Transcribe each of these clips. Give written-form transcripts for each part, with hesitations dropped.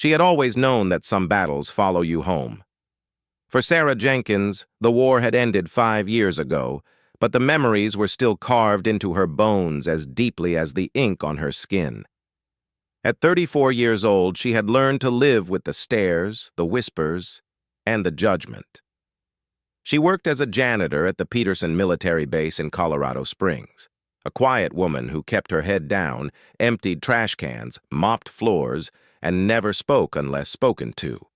She had always known that some battles follow you home. For Sarah Jenkins, the war had ended 5 years ago, but the memories were still carved into her bones as deeply as the ink on her skin. At 34 years old, she had learned to live with the stares, the whispers, and the judgment. She worked as a janitor at the Peterson military base in Colorado Springs, a quiet woman who kept her head down, emptied trash cans, mopped floors, and never spoke unless spoken to.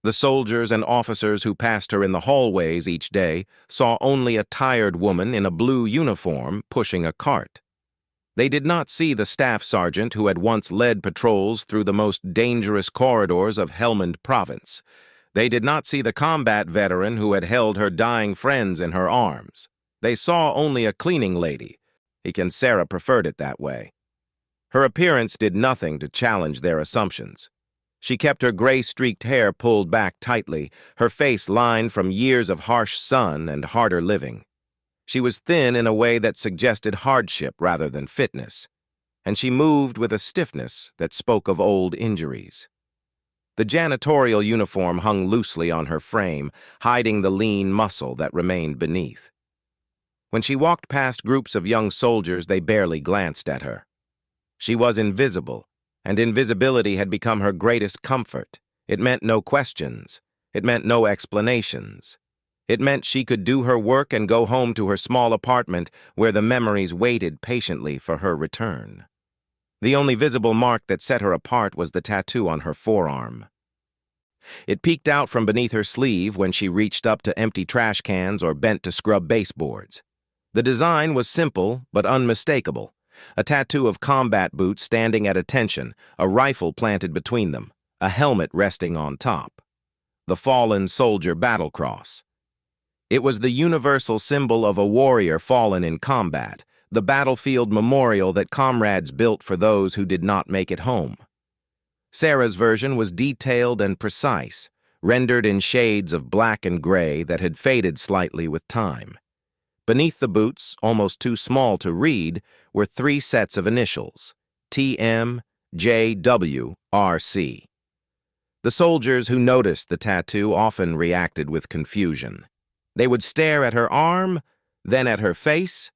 The soldiers and officers who passed her in the hallways each day saw only a tired woman in a blue uniform pushing a cart. They did not see the staff sergeant who had once led patrols through the most dangerous corridors of Helmand Province. They did not see the combat veteran who had held her dying friends in her arms. They saw only a cleaning lady. Sarah preferred it that way. Her appearance did nothing to challenge their assumptions. She kept her gray-streaked hair pulled back tightly, her face lined from years of harsh sun and harder living. She was thin in a way that suggested hardship rather than fitness, and she moved with a stiffness that spoke of old injuries. The janitorial uniform hung loosely on her frame, hiding the lean muscle that remained beneath. When she walked past groups of young soldiers, they barely glanced at her. She was invisible, and invisibility had become her greatest comfort. It meant no questions. It meant no explanations. It meant she could do her work and go home to her small apartment where the memories waited patiently for her return. The only visible mark that set her apart was the tattoo on her forearm. It peeked out from beneath her sleeve when she reached up to empty trash cans or bent to scrub baseboards. The design was simple but unmistakable. A tattoo of combat boots standing at attention, a rifle planted between them, a helmet resting on top. The fallen soldier battle cross. It was the universal symbol of a warrior fallen in combat, the battlefield memorial that comrades built for those who did not make it home. Sarah's version was detailed and precise, rendered in shades of black and gray that had faded slightly with time. Beneath the boots, almost too small to read, were 3 sets of initials, TM, JW, RC. The soldiers who noticed the tattoo often reacted with confusion. They would stare at her arm, then at her face,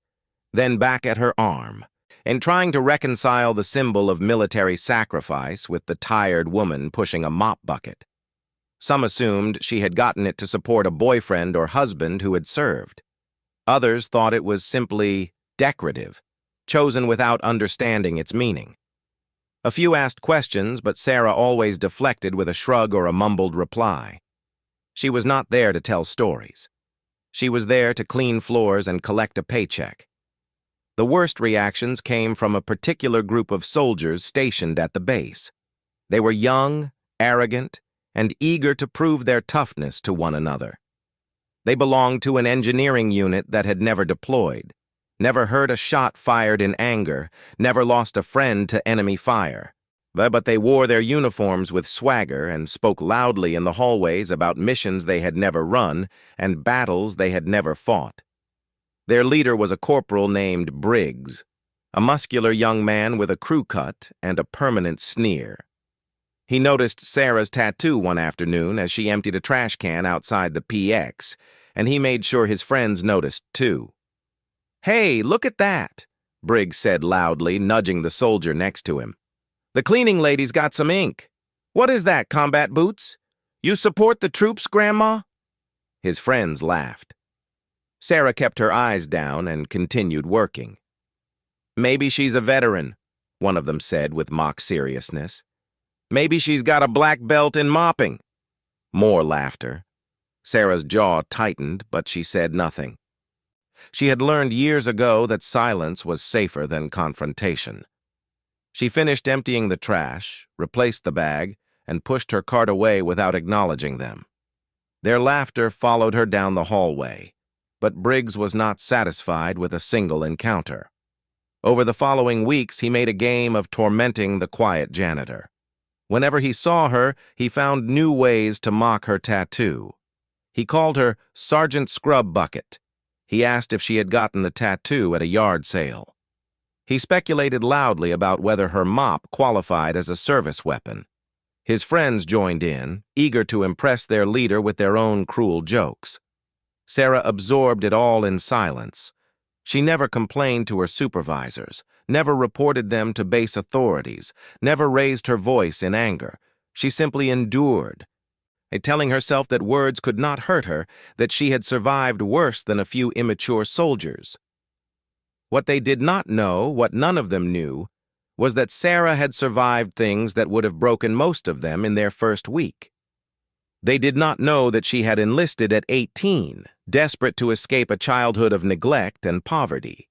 then back at her arm, and trying to reconcile the symbol of military sacrifice with the tired woman pushing a mop bucket. Some assumed she had gotten it to support a boyfriend or husband who had served. Others thought it was simply decorative, chosen without understanding its meaning. A few asked questions, but Sarah always deflected with a shrug or a mumbled reply. She was not there to tell stories. She was there to clean floors and collect a paycheck. The worst reactions came from a particular group of soldiers stationed at the base. They were young, arrogant, and eager to prove their toughness to one another. They belonged to an engineering unit that had never deployed, never heard a shot fired in anger, never lost a friend to enemy fire. But they wore their uniforms with swagger and spoke loudly in the hallways about missions they had never run and battles they had never fought. Their leader was a corporal named Briggs, a muscular young man with a crew cut and a permanent sneer. He noticed Sarah's tattoo one afternoon as she emptied a trash can outside the PX, and he made sure his friends noticed too. "Hey, look at that," Briggs said loudly, nudging the soldier next to him. "The cleaning lady's got some ink. What is that, combat boots? You support the troops, Grandma?" His friends laughed. Sarah kept her eyes down and continued working. "Maybe she's a veteran," one of them said with mock seriousness. "Maybe she's got a black belt in mopping." More laughter. Sarah's jaw tightened, but she said nothing. She had learned years ago that silence was safer than confrontation. She finished emptying the trash, replaced the bag, and pushed her cart away without acknowledging them. Their laughter followed her down the hallway, but Briggs was not satisfied with a single encounter. Over the following weeks, he made a game of tormenting the quiet janitor. Whenever he saw her, he found new ways to mock her tattoo. He called her Sergeant Scrub Bucket. He asked if she had gotten the tattoo at a yard sale. He speculated loudly about whether her mop qualified as a service weapon. His friends joined in, eager to impress their leader with their own cruel jokes. Sarah absorbed it all in silence. She never complained to her supervisors, never reported them to base authorities, never raised her voice in anger. She simply endured, telling herself that words could not hurt her, that she had survived worse than a few immature soldiers. What they did not know, what none of them knew, was that Sarah had survived things that would have broken most of them in their first week. They did not know that she had enlisted at 18, desperate to escape a childhood of neglect and poverty.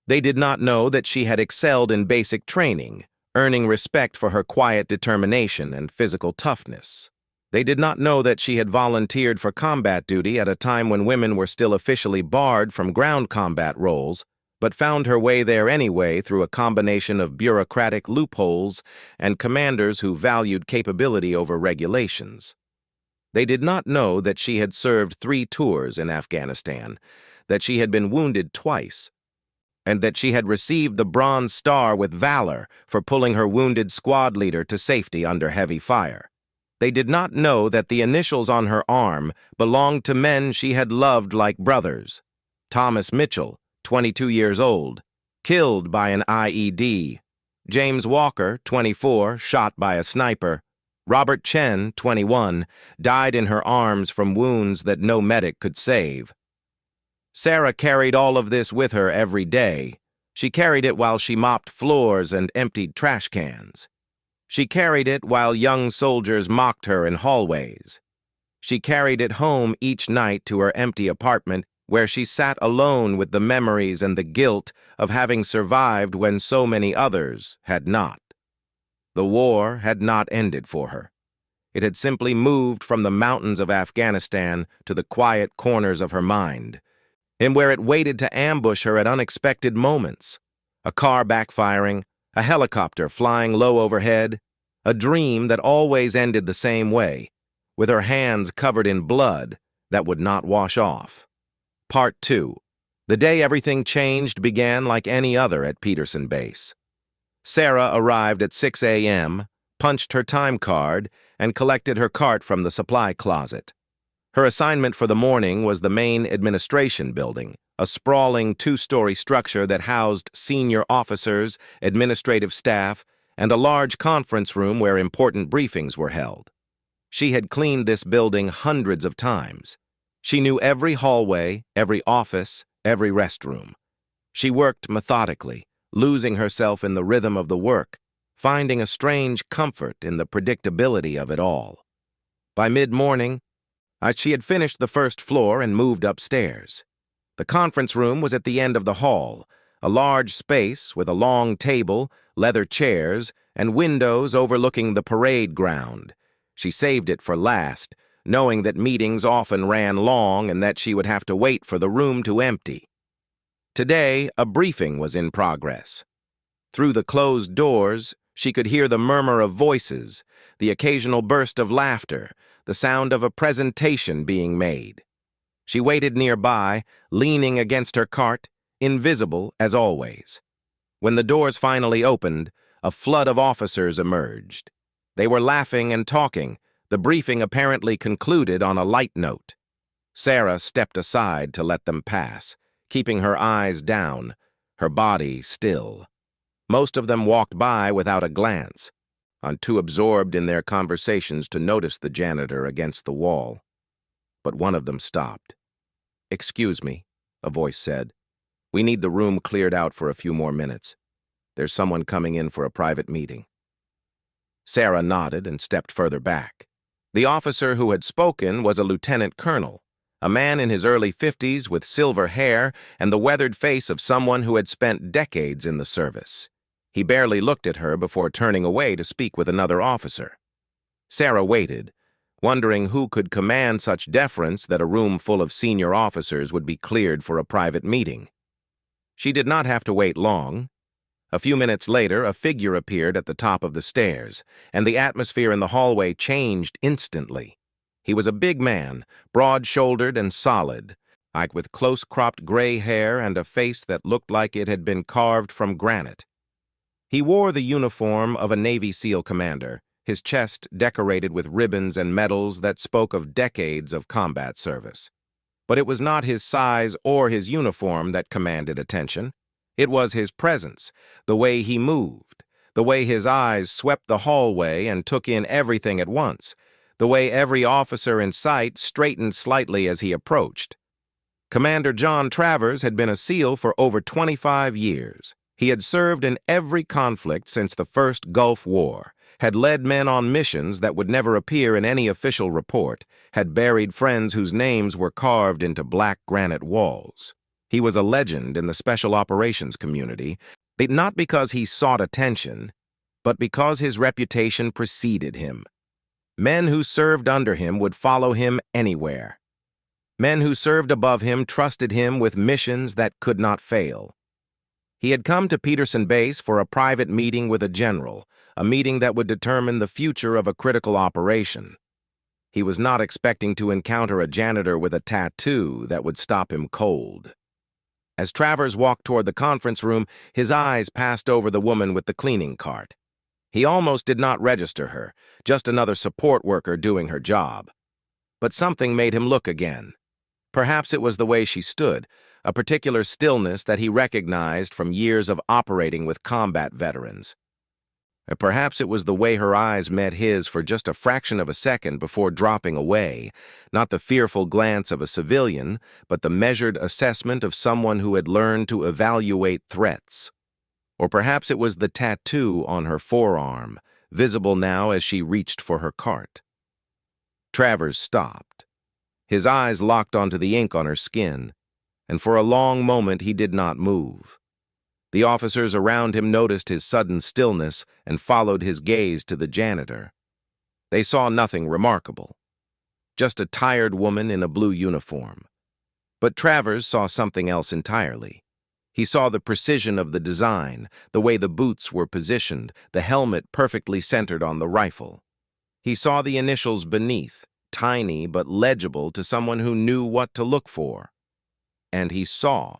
They did not know that she had excelled in basic training, earning respect for her quiet determination and physical toughness. They did not know that she had volunteered for combat duty at a time when women were still officially barred from ground combat roles, but found her way there anyway through a combination of bureaucratic loopholes and commanders who valued capability over regulations. They did not know that she had served 3 tours in Afghanistan, that she had been wounded twice, and that she had received the Bronze Star with valor for pulling her wounded squad leader to safety under heavy fire. They did not know that the initials on her arm belonged to men she had loved like brothers. Thomas Mitchell, 22 years old, killed by an IED. James Walker, 24, shot by a sniper. Robert Chen, 21, died in her arms from wounds that no medic could save. Sarah carried all of this with her every day. She carried it while she mopped floors and emptied trash cans. She carried it while young soldiers mocked her in hallways. She carried it home each night to her empty apartment, where she sat alone with the memories and the guilt of having survived when so many others had not. The war had not ended for her. It had simply moved from the mountains of Afghanistan to the quiet corners of her mind, and where it waited to ambush her at unexpected moments. A car backfiring, a helicopter flying low overhead, a dream that always ended the same way, with her hands covered in blood that would not wash off. Part 2. The day everything changed began like any other at Peterson Base. Sarah arrived at 6 a.m., punched her time card, and collected her cart from the supply closet. Her assignment for the morning was the main administration building, a sprawling 2-story structure that housed senior officers, administrative staff, and a large conference room where important briefings were held. She had cleaned this building hundreds of times. She knew every hallway, every office, every restroom. She worked methodically, losing herself in the rhythm of the work, finding a strange comfort in the predictability of it all. By mid-morning, she had finished the first floor and moved upstairs. The conference room was at the end of the hall, a large space with a long table, leather chairs, and windows overlooking the parade ground. She saved it for last, knowing that meetings often ran long and that she would have to wait for the room to empty. Today, a briefing was in progress. Through the closed doors, she could hear the murmur of voices, the occasional burst of laughter, the sound of a presentation being made. She waited nearby, leaning against her cart, invisible as always. When the doors finally opened, a flood of officers emerged. They were laughing and talking, the briefing apparently concluded on a light note. Sarah stepped aside to let them pass, keeping her eyes down, her body still. Most of them walked by without a glance, too absorbed in their conversations to notice the janitor against the wall. But one of them stopped. "Excuse me," a voice said. "We need the room cleared out for a few more minutes. There's someone coming in for a private meeting." Sarah nodded and stepped further back. The officer who had spoken was a lieutenant colonel, a man in his early 50s with silver hair and the weathered face of someone who had spent decades in the service. He barely looked at her before turning away to speak with another officer. Sarah waited, wondering who could command such deference that a room full of senior officers would be cleared for a private meeting. She did not have to wait long. A few minutes later, a figure appeared at the top of the stairs, and the atmosphere in the hallway changed instantly. He was a big man, broad-shouldered and solid, with close-cropped gray hair and a face that looked like it had been carved from granite. He wore the uniform of a Navy SEAL commander, his chest decorated with ribbons and medals that spoke of decades of combat service. But it was not his size or his uniform that commanded attention. It was his presence, the way he moved, the way his eyes swept the hallway and took in everything at once, the way every officer in sight straightened slightly as he approached. Commander John Travers had been a SEAL for over 25 years. He had served in every conflict since the first Gulf War, had led men on missions that would never appear in any official report, had buried friends whose names were carved into black granite walls. He was a legend in the special operations community, not because he sought attention, but because his reputation preceded him. Men who served under him would follow him anywhere. Men who served above him trusted him with missions that could not fail. He had come to Peterson Base for a private meeting with a general, a meeting that would determine the future of a critical operation. He was not expecting to encounter a janitor with a tattoo that would stop him cold. As Travers walked toward the conference room, his eyes passed over the woman with the cleaning cart. He almost did not register her, just another support worker doing her job. But something made him look again. Perhaps it was the way she stood, a particular stillness that he recognized from years of operating with combat veterans. Or perhaps it was the way her eyes met his for just a fraction of a second before dropping away, not the fearful glance of a civilian, but the measured assessment of someone who had learned to evaluate threats. Or perhaps it was the tattoo on her forearm, visible now as she reached for her cart. Travers stopped. His eyes locked onto the ink on her skin, and for a long moment he did not move. The officers around him noticed his sudden stillness and followed his gaze to the janitor. They saw nothing remarkable, just a tired woman in a blue uniform. But Travers saw something else entirely. He saw the precision of the design, the way the boots were positioned, the helmet perfectly centered on the rifle. He saw the initials beneath, tiny but legible to someone who knew what to look for. And he saw,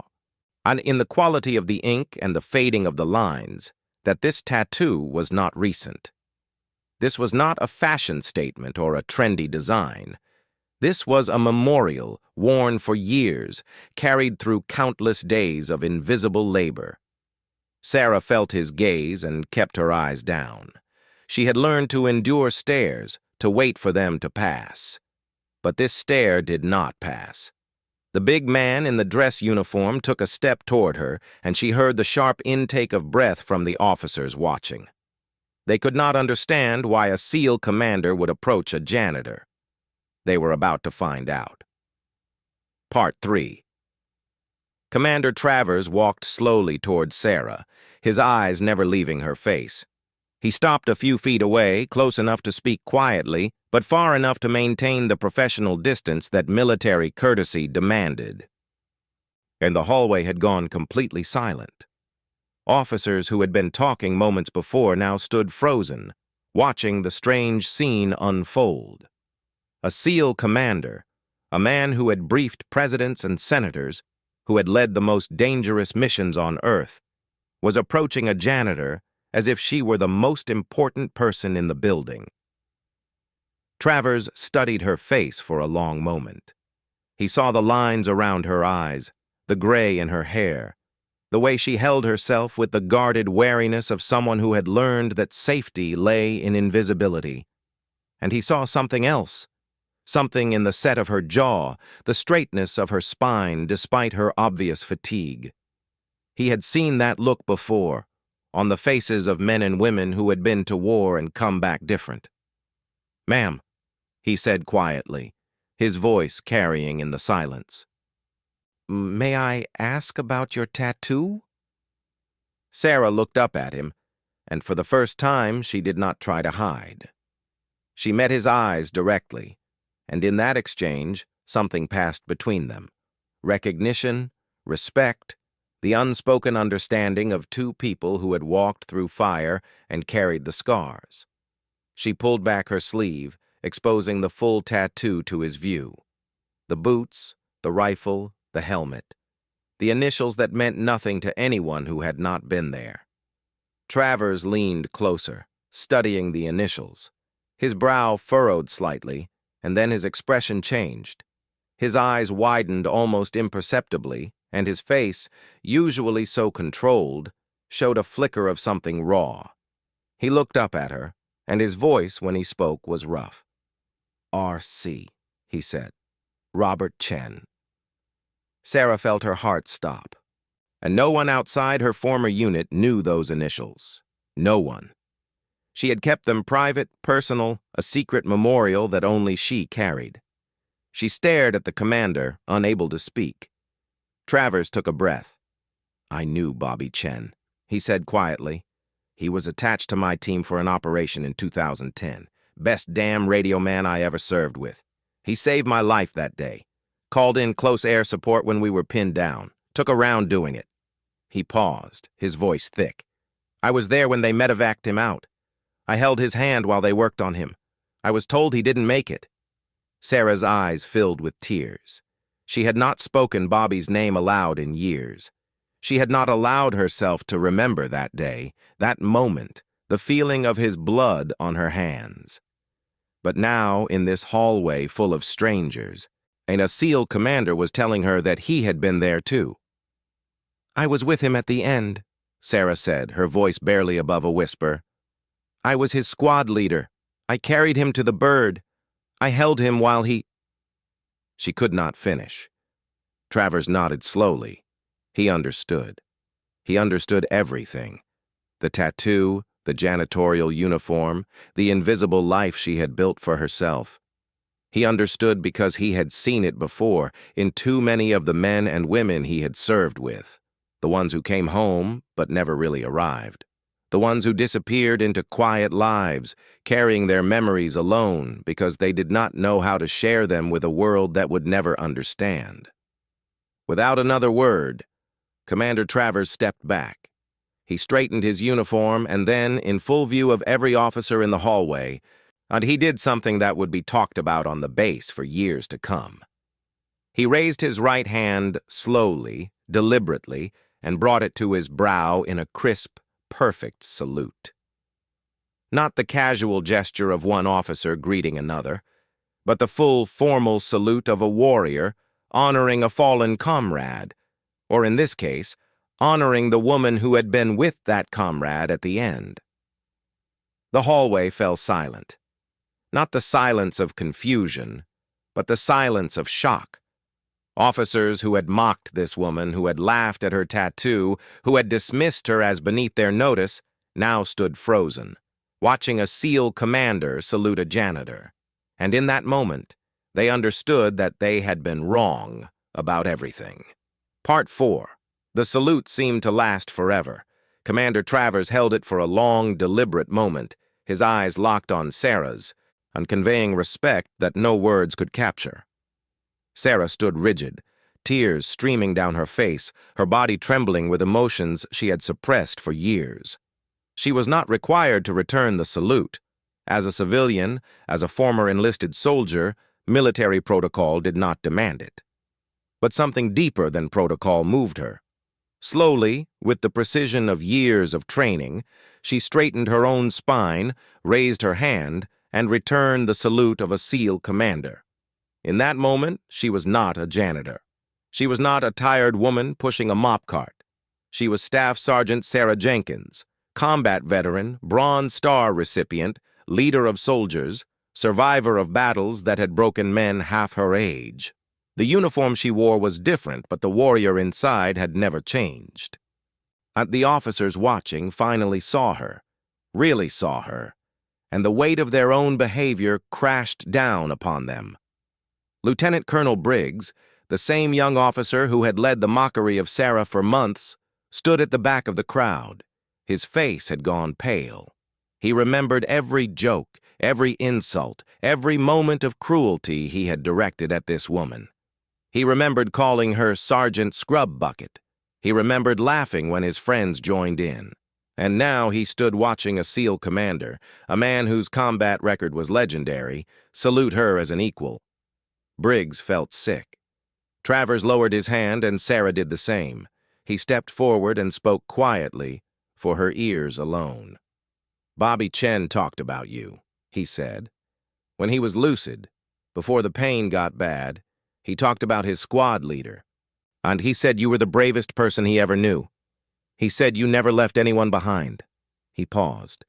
in the quality of the ink and the fading of the lines, that this tattoo was not recent. This was not a fashion statement or a trendy design. This was a memorial worn for years, carried through countless days of invisible labor. Sarah felt his gaze and kept her eyes down. She had learned to endure stares, to wait for them to pass. But this stare did not pass. The big man in the dress uniform took a step toward her, and she heard the sharp intake of breath from the officers watching. They could not understand why a SEAL commander would approach a janitor. They were about to find out. Part 3. Commander Travers walked slowly toward Sarah, his eyes never leaving her face. He stopped a few feet away, close enough to speak quietly, but far enough to maintain the professional distance that military courtesy demanded. And the hallway had gone completely silent. Officers who had been talking moments before now stood frozen, watching the strange scene unfold. A SEAL commander, a man who had briefed presidents and senators, who had led the most dangerous missions on Earth, was approaching a janitor as if she were the most important person in the building. Travers studied her face for a long moment. He saw the lines around her eyes, the gray in her hair, the way she held herself with the guarded wariness of someone who had learned that safety lay in invisibility. And he saw something else, something in the set of her jaw, the straightness of her spine despite her obvious fatigue. He had seen that look before, on the faces of men and women who had been to war and come back different. "Ma'am," he said quietly, his voice carrying in the silence. "May I ask about your tattoo?" Sarah looked up at him, and for the first time she did not try to hide. She met his eyes directly, and in that exchange something passed between them. Recognition, respect, the unspoken understanding of two people who had walked through fire and carried the scars. She pulled back her sleeve, exposing the full tattoo to his view. The boots, the rifle, the helmet. The initials that meant nothing to anyone who had not been there. Travers leaned closer, studying the initials. His brow furrowed slightly, and then his expression changed. His eyes widened almost imperceptibly, and his face, usually so controlled, showed a flicker of something raw. He looked up at her, and his voice, when he spoke, was rough. "R.C.," he said. "Robert Chen." Sarah felt her heart stop. And no one outside her former unit knew those initials. No one. She had kept them private, personal, a secret memorial that only she carried. She stared at the commander, unable to speak. Travers took a breath. "I knew Bobby Chen," he said quietly. "He was attached to my team for an operation in 2010. Best damn radio man I ever served with. He saved my life that day. Called in close air support when we were pinned down. Took a round doing it." He paused, his voice thick. "I was there when they medevaced him out. I held his hand while they worked on him. I was told he didn't make it." Sarah's eyes filled with tears. She had not spoken Bobby's name aloud in years. She had not allowed herself to remember that day, that moment, the feeling of his blood on her hands. But now, in this hallway full of strangers, a SEAL commander was telling her that he had been there too. "I was with him at the end," Sarah said, her voice barely above a whisper. "I was his squad leader. I carried him to the bird. I held him while he—" She could not finish. Travers nodded slowly. He understood. He understood everything. The tattoo, the janitorial uniform, the invisible life she had built for herself. He understood because he had seen it before in too many of the men and women he had served with. The ones who came home but never really arrived. The ones who disappeared into quiet lives, carrying their memories alone because they did not know how to share them with a world that would never understand. Without another word, Commander Travers stepped back. He straightened his uniform and then, in full view of every officer in the hallway, and he did something that would be talked about on the base for years to come. He raised his right hand slowly, deliberately, and brought it to his brow in a crisp, perfect salute. Not the casual gesture of one officer greeting another, but the full, formal salute of a warrior honoring a fallen comrade, or in this case, honoring the woman who had been with that comrade at the end. The hallway fell silent. Not the silence of confusion, but the silence of shock. Officers who had mocked this woman, who had laughed at her tattoo, who had dismissed her as beneath their notice, now stood frozen, watching a SEAL commander salute a janitor. And in that moment, they understood that they had been wrong about everything. Part 4. The salute seemed to last forever. Commander Travers held it for a long, deliberate moment, his eyes locked on Sarah's, and conveying respect that no words could capture. Sarah stood rigid, tears streaming down her face, her body trembling with emotions she had suppressed for years. She was not required to return the salute. As a civilian, as a former enlisted soldier, military protocol did not demand it. But something deeper than protocol moved her. Slowly, with the precision of years of training, she straightened her own spine, raised her hand, and returned the salute of a SEAL commander. In that moment, she was not a janitor. She was not a tired woman pushing a mop cart. She was Staff Sergeant Sarah Jenkins, combat veteran, Bronze Star recipient, leader of soldiers, survivor of battles that had broken men half her age. The uniform she wore was different, but the warrior inside had never changed. The officers watching finally saw her, really saw her, and the weight of their own behavior crashed down upon them. Lieutenant Colonel Briggs, the same young officer who had led the mockery of Sarah for months, stood at the back of the crowd. His face had gone pale. He remembered every joke, every insult, every moment of cruelty he had directed at this woman. He remembered calling her Sergeant Scrub Bucket. He remembered laughing when his friends joined in. And now he stood watching a SEAL commander, a man whose combat record was legendary, salute her as an equal. Briggs felt sick. Travers lowered his hand and Sarah did the same. He stepped forward and spoke quietly, for her ears alone. Bobby Chen talked about you, he said. When he was lucid, before the pain got bad, he talked about his squad leader. And he said you were the bravest person he ever knew. He said you never left anyone behind. He paused.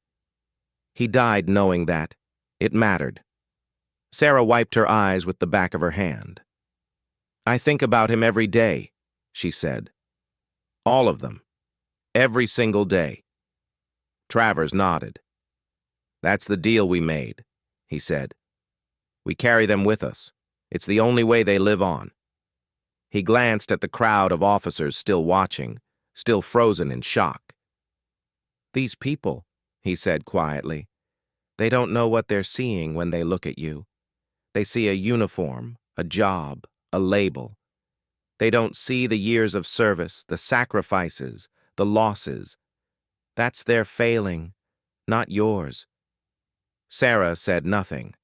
He died knowing that. It mattered. Sarah wiped her eyes with the back of her hand. I think about him every day, she said. All of them. Every single day. Travers nodded. That's the deal we made, he said. We carry them with us. It's the only way they live on. He glanced at the crowd of officers still watching, still frozen in shock. These people, he said quietly, they don't know what they're seeing when they look at you. They see a uniform, a job, a label. They don't see the years of service, the sacrifices, the losses. That's their failing, not yours. Sarah said nothing.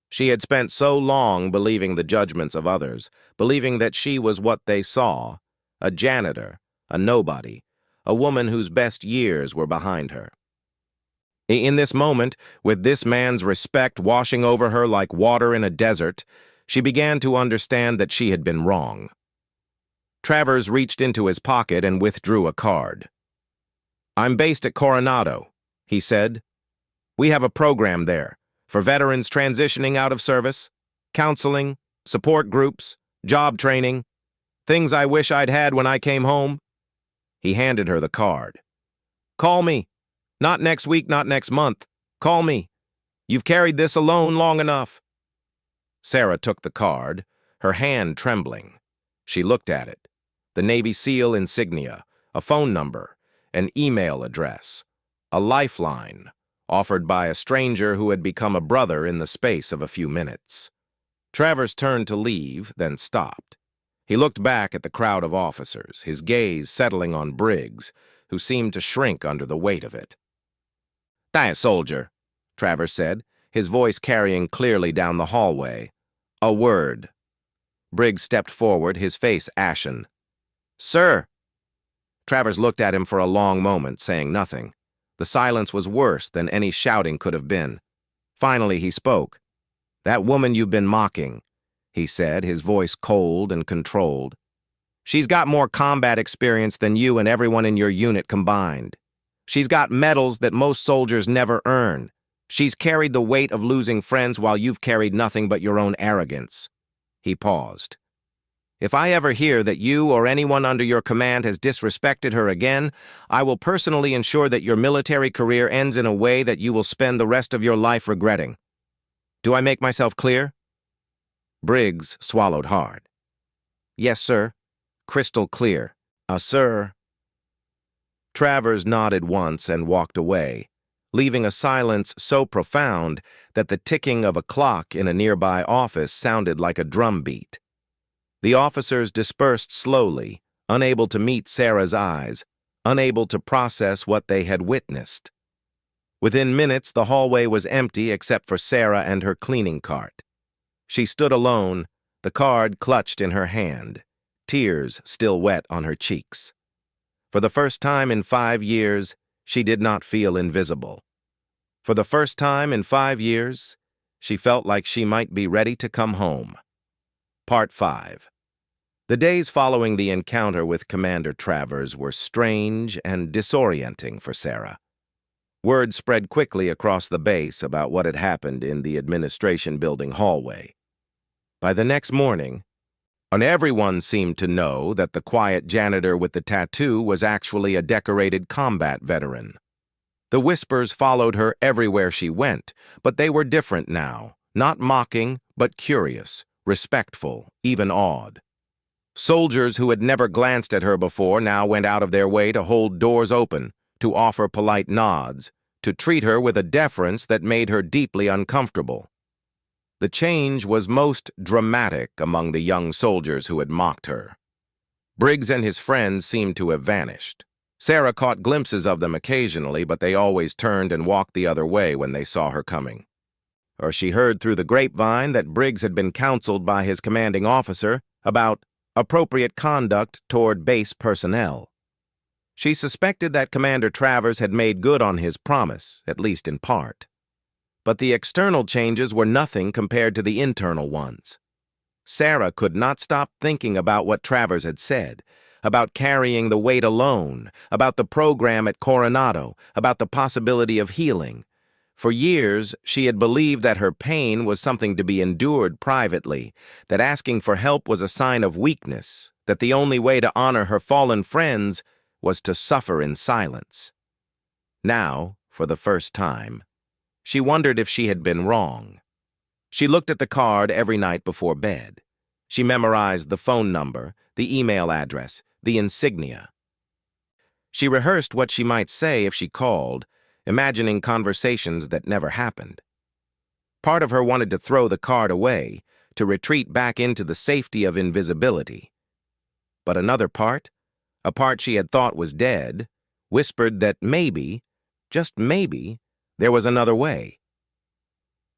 She had spent so long believing the judgments of others, believing that she was what they saw, a janitor, a nobody, a woman whose best years were behind her. In this moment, with this man's respect washing over her like water in a desert, she began to understand that she had been wrong. Travers reached into his pocket and withdrew a card. I'm based at Coronado, he said. We have a program there for veterans transitioning out of service, counseling, support groups, job training, things I wish I'd had when I came home. He handed her the card. Call me. Not next week, not next month. Call me. You've carried this alone long enough. Sarah took the card, her hand trembling. She looked at it. The Navy SEAL insignia, a phone number, an email address, a lifeline, offered by a stranger who had become a brother in the space of a few minutes. Travers turned to leave, then stopped. He looked back at the crowd of officers, his gaze settling on Briggs, who seemed to shrink under the weight of it. That soldier, Travers said, his voice carrying clearly down the hallway. A word. Briggs stepped forward, his face ashen. Sir! Travers looked at him for a long moment, saying nothing. The silence was worse than any shouting could have been. Finally, he spoke. That woman you've been mocking, he said, his voice cold and controlled. She's got more combat experience than you and everyone in your unit combined. She's got medals that most soldiers never earn. She's carried the weight of losing friends while you've carried nothing but your own arrogance. He paused. If I ever hear that you or anyone under your command has disrespected her again, I will personally ensure that your military career ends in a way that you will spend the rest of your life regretting. Do I make myself clear? Briggs swallowed hard. Yes, sir. Crystal clear. Sir. Travers nodded once and walked away, leaving a silence so profound that the ticking of a clock in a nearby office sounded like a drumbeat. The officers dispersed slowly, unable to meet Sarah's eyes, unable to process what they had witnessed. Within minutes, the hallway was empty except for Sarah and her cleaning cart. She stood alone, the card clutched in her hand, tears still wet on her cheeks. For the first time in 5 years, she did not feel invisible. For the first time in 5 years, she felt like she might be ready to come home. Part 5. The days following the encounter with Commander Travers were strange and disorienting for Sarah. Word spread quickly across the base about what had happened in the administration building hallway. By the next morning, everyone seemed to know that the quiet janitor with the tattoo was actually a decorated combat veteran. The whispers followed her everywhere she went, but they were different now, not mocking, but curious, respectful, even awed. Soldiers who had never glanced at her before now went out of their way to hold doors open, to offer polite nods, to treat her with a deference that made her deeply uncomfortable. The change was most dramatic among the young soldiers who had mocked her. Briggs and his friends seemed to have vanished. Sarah caught glimpses of them occasionally, but they always turned and walked the other way when they saw her coming. Or she heard through the grapevine that Briggs had been counseled by his commanding officer about appropriate conduct toward base personnel. She suspected that Commander Travers had made good on his promise, at least in part. But the external changes were nothing compared to the internal ones. Sarah could not stop thinking about what Travers had said, about carrying the weight alone, about the program at Coronado, about the possibility of healing. For years, she had believed that her pain was something to be endured privately, that asking for help was a sign of weakness, that the only way to honor her fallen friends was to suffer in silence. Now, for the first time, she wondered if she had been wrong. She looked at the card every night before bed. She memorized the phone number, the email address, the insignia. She rehearsed what she might say if she called, imagining conversations that never happened. Part of her wanted to throw the card away, to retreat back into the safety of invisibility. But another part, a part she had thought was dead, whispered that maybe, just maybe, there was another way.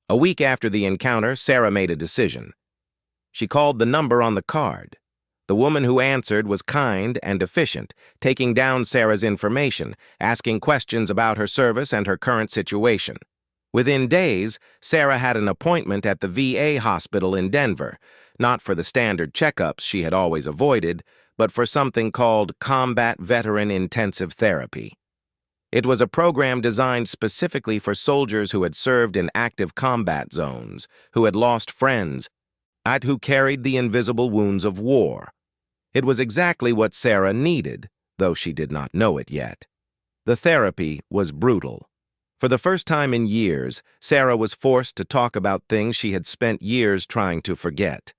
A week after the encounter, Sarah made a decision. She called the number on the card. The woman who answered was kind and efficient, taking down Sarah's information, asking questions about her service and her current situation. Within days, Sarah had an appointment at the VA hospital in Denver, not for the standard checkups she had always avoided, but for something called Combat Veteran Intensive Therapy. It was a program designed specifically for soldiers who had served in active combat zones, who had lost friends, and who carried the invisible wounds of war. It was exactly what Sarah needed, though she did not know it yet. The therapy was brutal. For the first time in years, Sarah was forced to talk about things she had spent years trying to forget.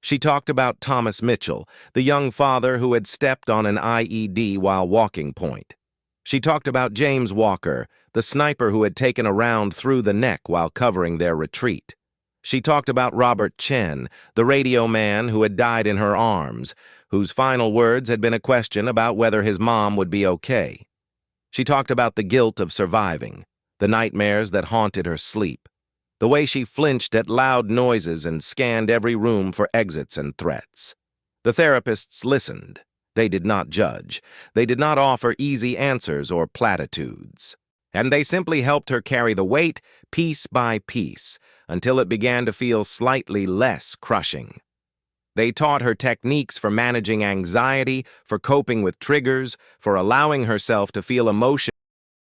She talked about Thomas Mitchell, the young father who had stepped on an IED while walking point. She talked about James Walker, the sniper who had taken a round through the neck while covering their retreat. She talked about Robert Chen, the radio man who had died in her arms, whose final words had been a question about whether his mom would be okay. She talked about the guilt of surviving, the nightmares that haunted her sleep, the way she flinched at loud noises and scanned every room for exits and threats. The therapists listened. They did not judge. They did not offer easy answers or platitudes. And they simply helped her carry the weight piece by piece until it began to feel slightly less crushing. They taught her techniques for managing anxiety, for coping with triggers, for allowing herself to feel emotion